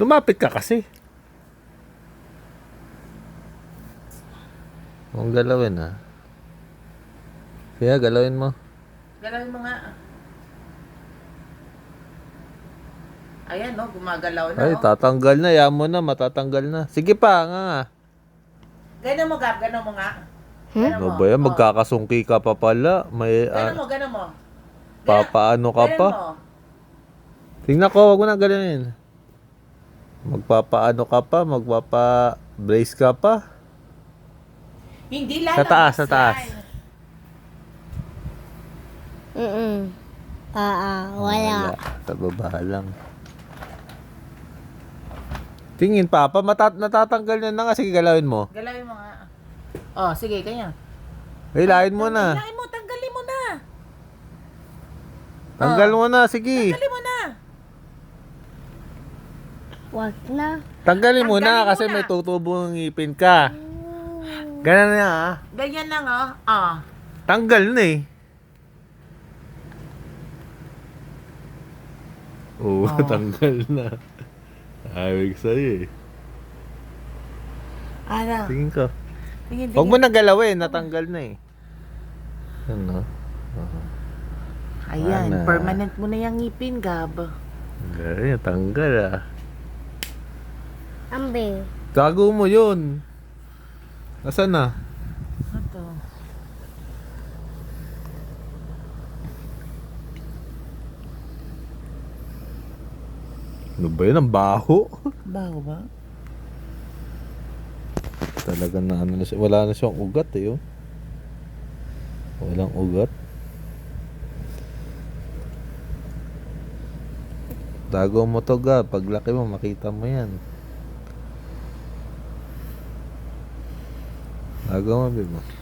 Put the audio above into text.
Lumapit ka kasi. Huwag galawin ha. Kaya galawin mo. Galawin mo nga. Ayan, no? Gumagalaw na, Ay, oh. tatanggal na. Yan mo na, matatanggal na. Sige pa, nga nga. Gano'n mo, Gab. Gano'n mo nga. Ano ba yan? Oh. Magkakasungki ka pa pala. May, Gano'n mo, gano'n mo. papaano ka Gano'n pa? mo. Tingnan ko, wag mo na gano'n. Magpapaano ka pa? Magpapa-brace ka pa? Hindi Sa lalabas taas, sa taas. yan. Wala. Sa baba lang. Tingin, Papa. Natatanggal na nga. Sige, galawin mo. Galawin mo nga. Oh, sige, ganyan. Hilahin mo na. Hilahin mo, tanggalin mo na. Tanggal mo na, sige. Tanggalin mo na. Wag na. Tanggalin mo na Tanggalin mo kasi na. may tutubong ngipin ka. Ganun na ha. Ganyan lang, oh. Oh. Tanggal na eh. Oo, Oh. tanggal na. Awig sa'yo eh. Ano? Tingin ko. Tingin, Huwag mo na galawin, natanggal na eh. Ano? Ayan, Ana. permanent mo na yung ngipin, Gab. Ganyan, tanggal ah. Ambe. Tago mo yun. Nasaan na? Ito. Ano ba yun? Ang baho. Bago ba? Talaga na ano na siya. Wala na siyang ugat eh. Oh. Walang ugat. Tago mo to ga. Paglaki mo makita mo yan. Tago mo, babe.